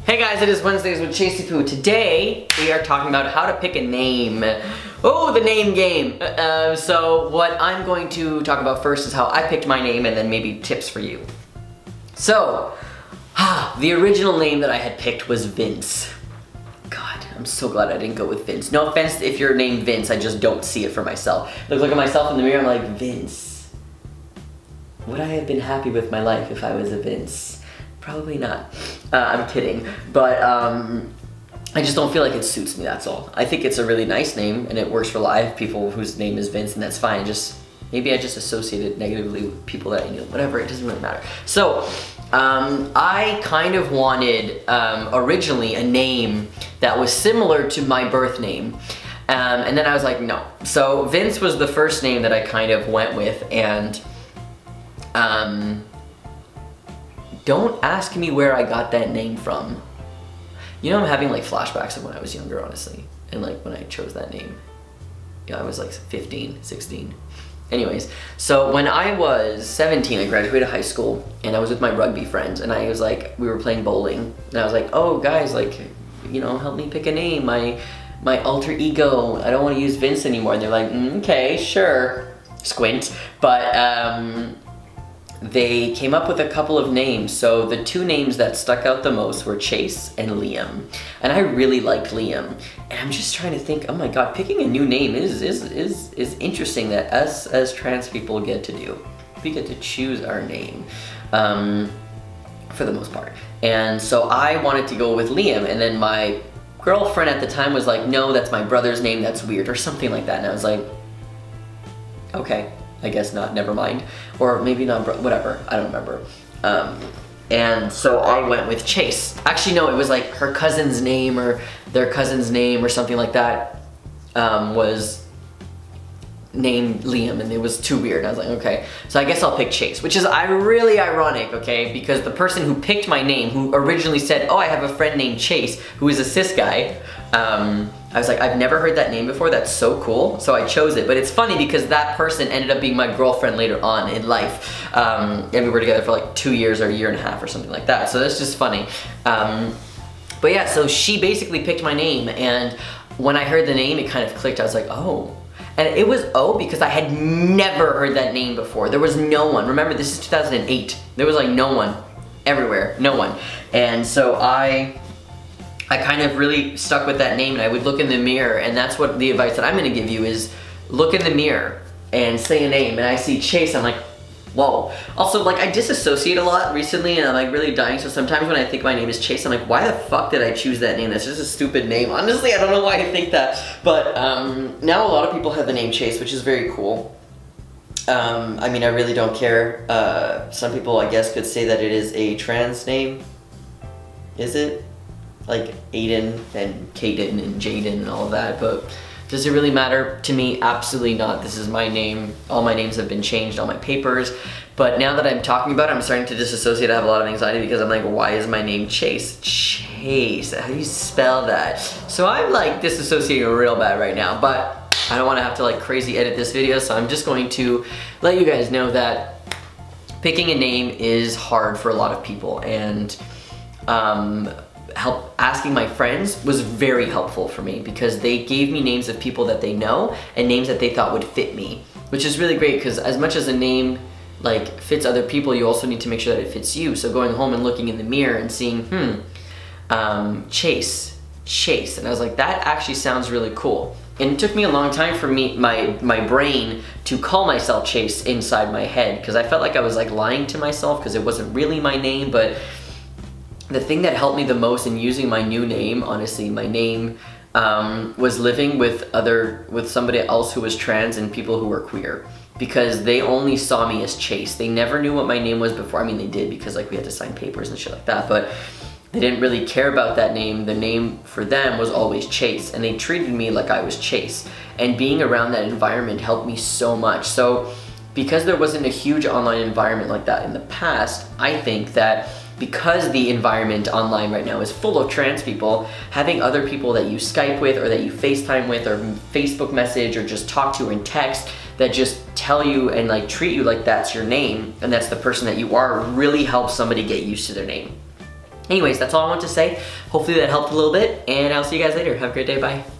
Hey guys, it is Wednesdays with Chasey Poo. Today, we are talking about how to pick a name. Oh, the name game. So what I'm going to talk about first is how I picked my name and then maybe tips for you. So, the original name that I had picked was Vince. God, I'm so glad I didn't go with Vince. No offense if you're named Vince, I just don't see it for myself. I look at myself in the mirror, I'm like, Vince. Would I have been happy with my life if I was a Vince? Probably not. I'm kidding. But I just don't feel like it suits me, that's all. I think it's a really nice name and it works for live people whose name is Vince, and that's fine. Maybe I just associate it negatively with people that I knew. Whatever, it doesn't really matter. So, I kind of wanted originally a name that was similar to my birth name. And then I was like, no. So Vince was the first name that I kind of went with, and don't ask me where I got that name from. You know, I'm having like flashbacks of when I was younger, honestly. And like when I chose that name. Yeah, I was like 15, 16. Anyways, so when I was 17, I graduated high school and I was with my rugby friends, and I was like, we were playing bowling. And I was like, oh guys, like, you know, help me pick a name. My alter ego, I don't want to use Vince anymore. And they're like, okay, sure. Squint. But they came up with a couple of names. So the two names that stuck out the most were Chase and Liam. And I really liked Liam. And I'm just trying to think, oh my God, picking a new name is interesting that us as trans people get to do. We get to choose our name for the most part. And so I wanted to go with Liam, and then my girlfriend at the time was like, no, that's my brother's name, that's weird, or something like that. And I was like, okay. I guess not, never mind. Or maybe not, whatever, I don't remember. And so I went with Chase. Actually, no, it was like her cousin's name or their cousin's name or something like that was named Liam, and it was too weird. I was like, okay, so I guess I'll pick Chase, which is really ironic, okay? Because the person who picked my name, who originally said, oh, I have a friend named Chase, who is a cis guy, I was like, I've never heard that name before, that's so cool, so I chose it. But it's funny because that person ended up being my girlfriend later on in life, and we were together for like 2 years or a year and a half or something like that, so that's just funny. But yeah, so she basically picked my name, and when I heard the name, it kind of clicked. I was like, oh. And it was because I had never heard that name before. There was no one. Remember, this is 2008. There was like no one everywhere, no one. And so I kind of really stuck with that name, and I would look in the mirror, and that's what the advice that I'm gonna give you is look in the mirror and say a name, and I see Chase, I'm like, whoa. Also, like, I disassociate a lot recently, and I'm like really dying, so sometimes when I think my name is Chase, I'm like, why the fuck did I choose that name? That's just a stupid name. Honestly, I don't know why I think that, but now a lot of people have the name Chase, which is very cool. I mean, I really don't care. Some people, I guess, could say that it is a trans name. Is it? Like Aiden and Kaden and Jaden and all of that, but does it really matter? To me, absolutely not. This is my name. All my names have been changed on my papers, but now that I'm talking about it, I'm starting to disassociate. I have a lot of anxiety because I'm like, why is my name Chase? Chase, how do you spell that? So I'm like disassociating real bad right now, but I don't want to have to like crazy edit this video, so I'm just going to let you guys know that picking a name is hard for a lot of people, and asking my friends was very helpful for me because they gave me names of people that they know and names that they thought would fit me, which is really great because as much as a name like fits other people, you also need to make sure that it fits you. So going home and looking in the mirror and seeing, Chase, and I was like, that actually sounds really cool. And it took me a long time for my brain to call myself Chase inside my head because I felt like I was like lying to myself because it wasn't really my name. But the thing that helped me the most in using my new name, honestly, my name was living with somebody else who was trans and people who were queer, because they only saw me as Chase. They never knew what my name was before. I mean, they did because like we had to sign papers and shit like that, but they didn't really care about that name. The name for them was always Chase, and they treated me like I was Chase. And being around that environment helped me so much. So because there wasn't a huge online environment like that in the past, I think that because the environment online right now is full of trans people, having other people that you Skype with or that you FaceTime with or Facebook message or just talk to in text that just tell you and like treat you like that's your name and that's the person that you are really helps somebody get used to their name. Anyways, that's all I want to say. Hopefully that helped a little bit, and I'll see you guys later. Have a great day, bye.